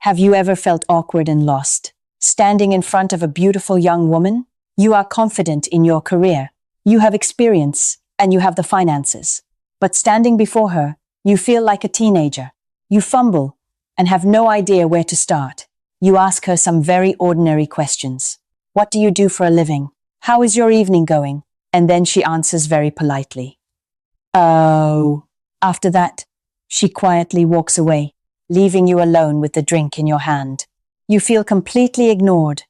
Have you ever felt awkward and lost? Standing in front of a beautiful young woman? You are confident in your career. You have experience and you have the finances. But standing before her, you feel like a teenager. You fumble and have no idea where to start. You ask her some very ordinary questions. What do you do for a living? How is your evening going? And then she answers very politely. Oh. After that, she quietly walks away, leaving you alone with the drink in your hand. You feel completely ignored.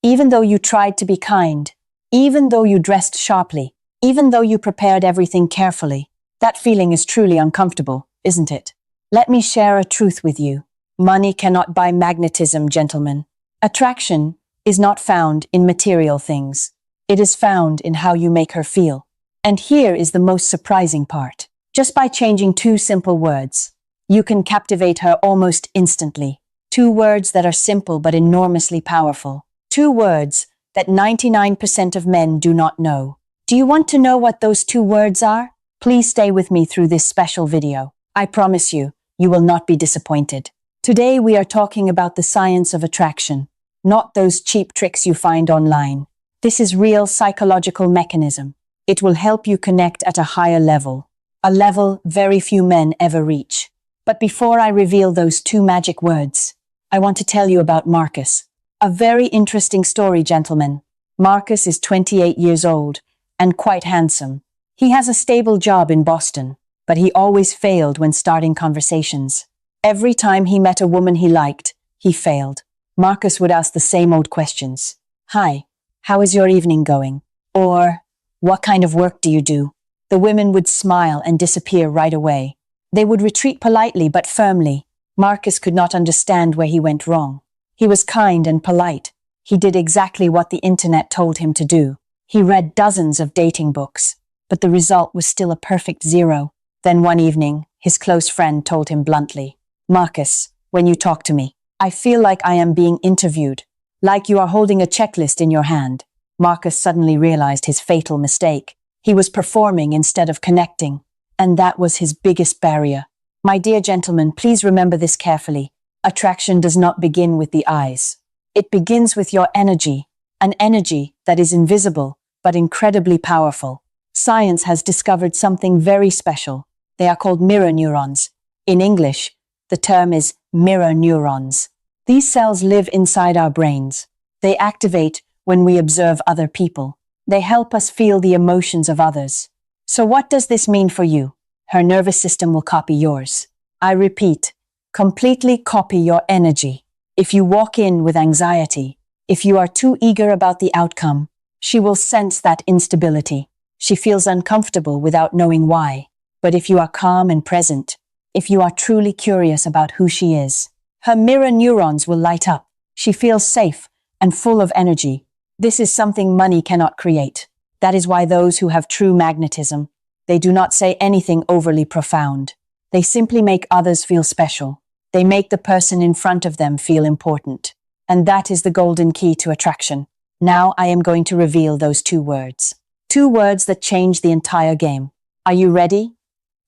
Even though you tried to be kind, even though you dressed sharply, even though you prepared everything carefully, that feeling is truly uncomfortable, isn't it? Let me share a truth with you. Money cannot buy magnetism, gentlemen. Attraction is not found in material things. It is found in how you make her feel. And here is the most surprising part. Just by changing two simple words, you can captivate her almost instantly. Two words that are simple but enormously powerful. Two words that 99% of men do not know. Do you want to know what those two words are? Please stay with me through this special video. I promise you, you will not be disappointed. Today we are talking about the science of attraction, not those cheap tricks you find online. This is real psychological mechanism. It will help you connect at a higher level, a level very few men ever reach. But before I reveal those two magic words, I want to tell you about Marcus. A very interesting story, gentlemen. Marcus is 28 years old and quite handsome. He has a stable job in Boston, but he always failed when starting conversations. Every time he met a woman he liked, he failed. Marcus would ask the same old questions. Hi, how is your evening going? Or, what kind of work do you do? The women would smile and disappear right away. They would retreat politely but firmly. Marcus could not understand where he went wrong. He was kind and polite. He did exactly what the internet told him to do. He read dozens of dating books, but the result was still a perfect zero. Then one evening, his close friend told him bluntly, Marcus, when you talk to me, I feel like I am being interviewed, like you are holding a checklist in your hand. Marcus suddenly realized his fatal mistake. He was performing instead of connecting, and that was his biggest barrier. My dear gentlemen, please remember this carefully. Attraction does not begin with the eyes. It begins with your energy, an energy that is invisible but incredibly powerful. Science has discovered something very special. They are called mirror neurons. In English, the term is mirror neurons. These cells live inside our brains. They activate when we observe other people. They help us feel the emotions of others. So what does this mean for you? Her nervous system will copy yours. I repeat, completely copy your energy. If you walk in with anxiety, if you are too eager about the outcome, she will sense that instability. She feels uncomfortable without knowing why. But if you are calm and present, if you are truly curious about who she is, her mirror neurons will light up. She feels safe and full of energy. This is something money cannot create. That is why those who have true magnetism, they do not say anything overly profound. They simply make others feel special. They make the person in front of them feel important. And that is the golden key to attraction. Now I am going to reveal those two words. Two words that change the entire game. Are you ready?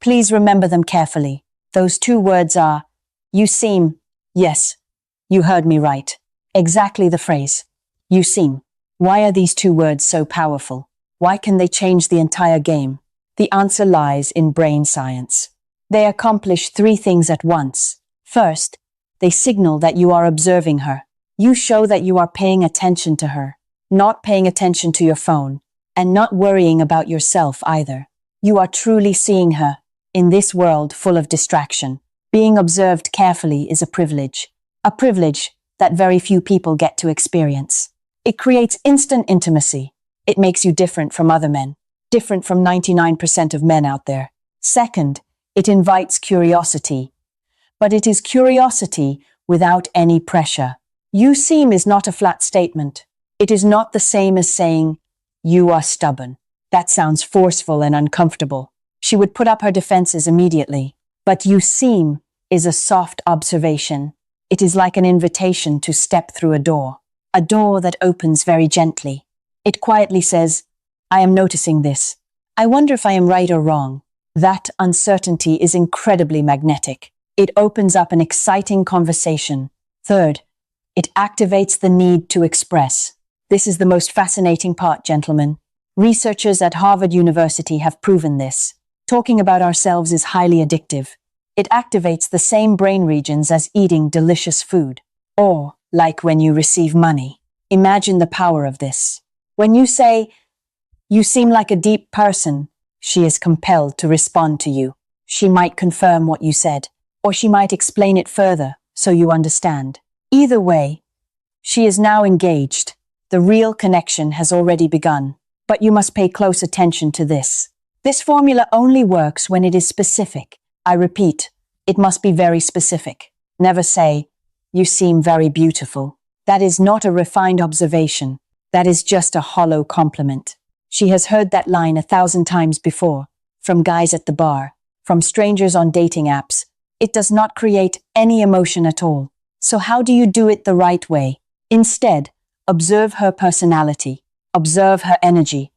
Please remember them carefully. Those two words are, you seem. Yes, you heard me right. Exactly the phrase, you seem. Why are these two words so powerful? Why can they change the entire game? The answer lies in brain science. They accomplish three things at once. First, they signal that you are observing her. You show that you are paying attention to her, not paying attention to your phone, and not worrying about yourself either. You are truly seeing her. In this world full of distraction, being observed carefully is a privilege that very few people get to experience. It creates instant intimacy. It makes you different from other men, different from 99% of men out there. Second, it invites curiosity. But it is curiosity without any pressure. You seem is not a flat statement. It is not the same as saying, you are stubborn. That sounds forceful and uncomfortable. She would put up her defenses immediately. But you seem is a soft observation. It is like an invitation to step through a door that opens very gently. It quietly says, I am noticing this. I wonder if I am right or wrong. That uncertainty is incredibly magnetic. It opens up an exciting conversation, Third, it activates the need to express. This is the most fascinating part, gentlemen. Researchers at Harvard University have proven this. Talking about ourselves is highly addictive. It activates the same brain regions as eating delicious food. Or, like when you receive money. Imagine the power of this. When you say, "You seem like a deep person," she is compelled to respond to you. She might confirm what you said, or she might explain it further so you understand. Either way, she is now engaged. The real connection has already begun. But you must pay close attention to this. This formula only works when it is specific. I repeat, it must be very specific. Never say, "You seem very beautiful." That is not a refined observation. That is just a hollow compliment. She has heard that line 1,000 times before, from guys at the bar, from strangers on dating apps. It does not create any emotion at all. So how do you do it the right way? Instead, observe her personality. Observe her energy.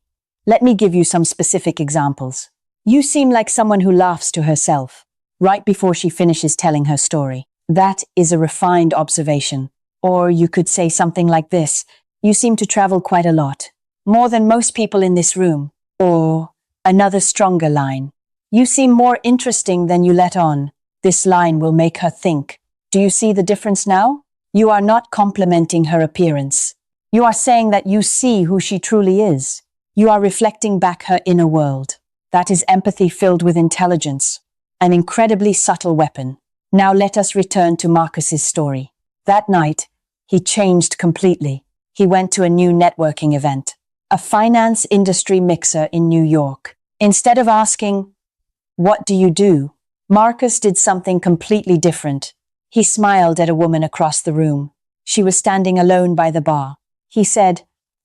Let me give you some specific examples. You seem like someone who laughs to herself right before she finishes telling her story. That is a refined observation. Or you could say something like this: "You seem to travel quite a lot, more than most people in this room." Or another stronger line: "You seem more interesting than you let on." This line will make her think. Do you see the difference now? You are not complimenting her appearance. You are saying that you see who she truly is. You are reflecting back her inner world. That is empathy filled with intelligence, an incredibly subtle weapon. Now let us return to Marcus's story. That night, he changed completely. He went to a new networking event, a finance industry mixer in New York. Instead of asking, "What do you do?" Marcus did something completely different. He smiled at a woman across the room. She was standing alone by the bar. He said,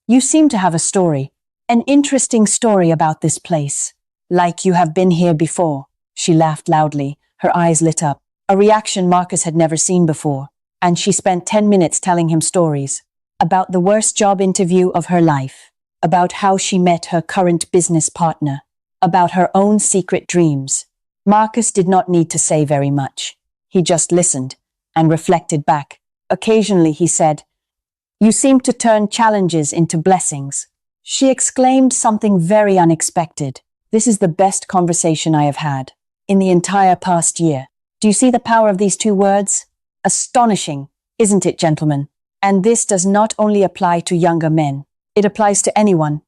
"You seem to have a story, an interesting story about this place. Like you have been here before." She laughed loudly, her eyes lit up, a reaction Marcus had never seen before. And she spent 10 minutes telling him stories about the worst job interview of her life, about how she met her current business partner, about her own secret dreams. Marcus did not need to say very much. He just listened and reflected back. Occasionally he said, "You seem to turn challenges into blessings." She exclaimed something very unexpected. "This is the best conversation I have had in the entire past year." Do you see the power of these two words? Astonishing, isn't it, gentlemen? And this does not only apply to younger men. It applies to anyone,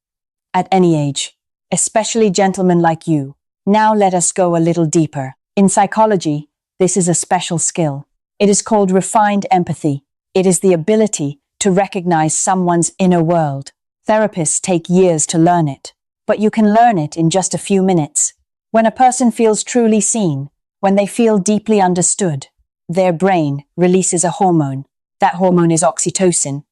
at any age, especially gentlemen like you. Now let us go a little deeper. In psychology, this is a special skill. It is called refined empathy. It is the ability to recognize someone's inner world. Therapists take years to learn it, but you can learn it in just a few minutes. When a person feels truly seen, when they feel deeply understood, their brain releases a hormone. That hormone is oxytocin,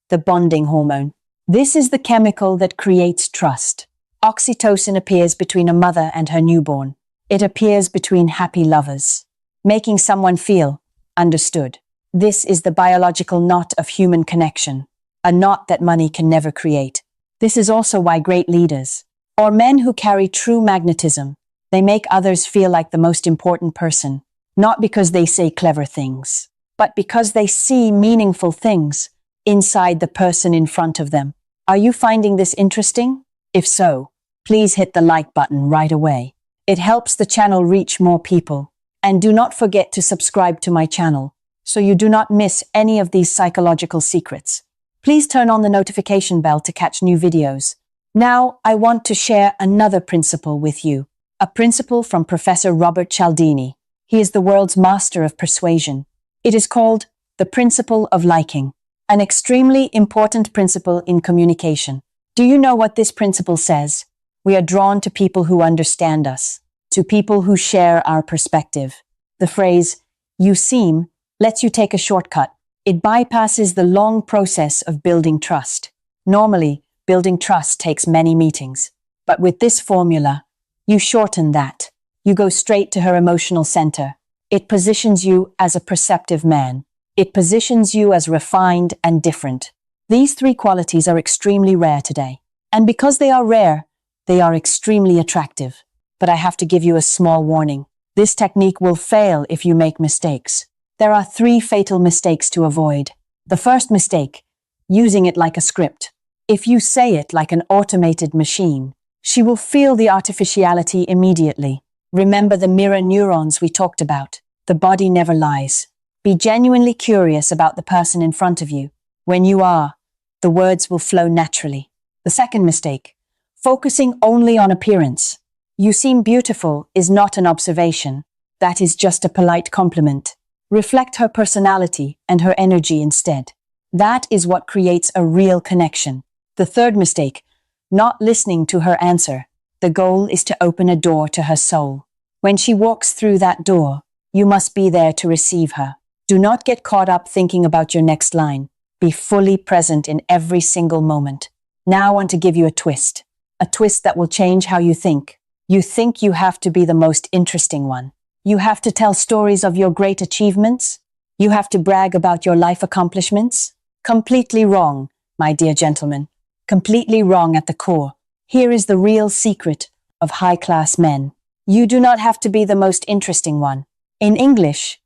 the bonding hormone. This is the chemical that creates trust. Oxytocin appears between a mother and her newborn. It appears between happy lovers, making someone feel understood. This is the biological knot of human connection, a knot that money can never create. This is also why great leaders, or men who carry true magnetism, they make others feel like the most important person, not because they say clever things, but because they see meaningful things inside the person in front of them. Are you finding this interesting? If so, please hit the like button right away. It helps the channel reach more people. And do not forget to subscribe to my channel so you do not miss any of these psychological secrets. Please turn on the notification bell to catch new videos. Now, I want to share another principle with you, a principle from Professor Robert Cialdini. He is the world's master of persuasion. It is called the principle of liking, an extremely important principle in communication. Do you know what this principle says? We are drawn to people who understand us, to people who share our perspective. The phrase, "you seem," lets you take a shortcut. It bypasses the long process of building trust. Normally, building trust takes many meetings. But with this formula, you shorten that. You go straight to her emotional center. It positions you as a perceptive man. It positions you as refined and different. These three qualities are extremely rare today. And because they are rare, they are extremely attractive. But I have to give you a small warning. This technique will fail if you make mistakes. There are three fatal mistakes to avoid. The first mistake, using it like a script. If you say it like an automated machine, she will feel the artificiality immediately. Remember the mirror neurons we talked about. The body never lies. Be genuinely curious about the person in front of you. When you are, the words will flow naturally. The second mistake, focusing only on appearance. You seem beautiful is not an observation. That is just a polite compliment. Reflect her personality and her energy instead. That is what creates a real connection. The third mistake, not listening to her answer. The goal is to open a door to her soul. When she walks through that door, you must be there to receive her. Do not get caught up thinking about your next line. Be fully present in every single moment. Now I want to give you a twist that will change how you think. You think you have to be the most interesting one. You have to tell stories of your great achievements. You have to brag about your life accomplishments. Completely wrong, my dear gentlemen. Completely wrong at the core. Here is the real secret of high-class men. You do not have to be the most interesting one. In English,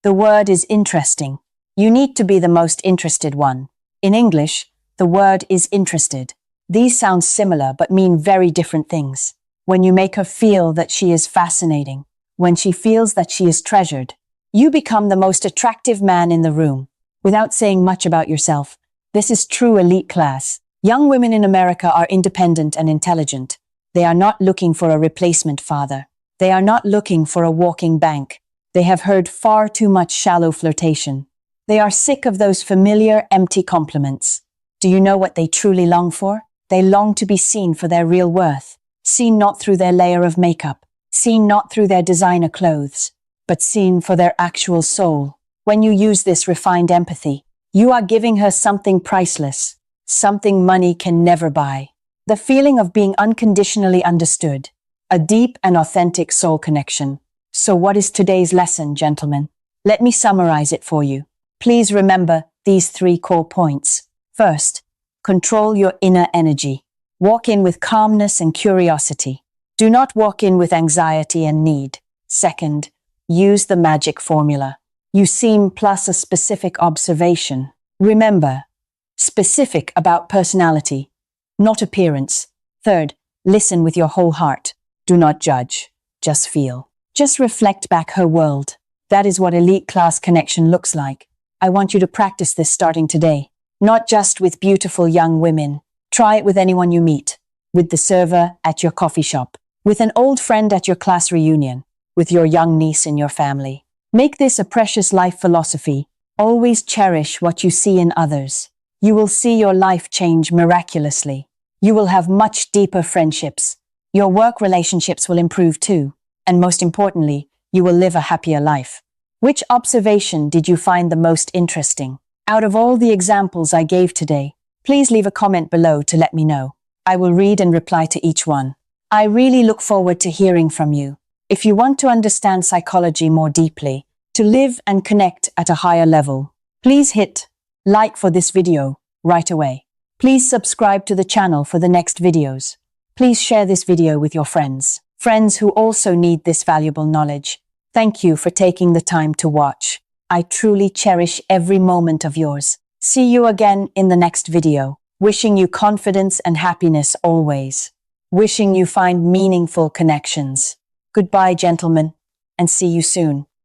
the word is interesting. You need to be the most interested one. In English, the word is interested. These sound similar but mean very different things. When you make her feel that she is fascinating, when she feels that she is treasured, you become the most attractive man in the room. Without saying much about yourself, this is true elite class. Young women in America are independent and intelligent. They are not looking for a replacement father. They are not looking for a walking bank. They have heard far too much shallow flirtation. They are sick of those familiar, empty compliments. Do you know what they truly long for? They long to be seen for their real worth. Seen not through their layer of makeup. Seen not through their designer clothes, but seen for their actual soul. When you use this refined empathy, you are giving her something priceless, something money can never buy. The feeling of being unconditionally understood. A deep and authentic soul connection. So what is today's lesson, gentlemen? Let me summarize it for you. Please remember these three core points. First, control your inner energy. Walk in with calmness and curiosity. Do not walk in with anxiety and need. Second, use the magic formula. You seem plus a specific observation. Remember, specific about personality, not appearance. Third, listen with your whole heart. Do not judge, just feel. Just reflect back her world. That is what elite class connection looks like. I want you to practice this starting today. Not just with beautiful young women. Try it with anyone you meet. With the server at your coffee shop. With an old friend at your class reunion. With your young niece in your family. Make this a precious life philosophy. Always cherish what you see in others. You will see your life change miraculously. You will have much deeper friendships. Your work relationships will improve too. And most importantly, you will live a happier life. Which observation did you find the most interesting? Out of all the examples I gave today, please leave a comment below to let me know. I will read and reply to each one. I really look forward to hearing from you. If you want to understand psychology more deeply, to live and connect at a higher level, please hit like for this video right away. Please subscribe to the channel for the next videos. Please share this video with your friends who also need this valuable knowledge. Thank you for taking the time to watch. I truly cherish every moment of yours. See you again in the next video. Wishing you confidence and happiness always. Wishing you find meaningful connections. Goodbye, gentlemen, and see you soon.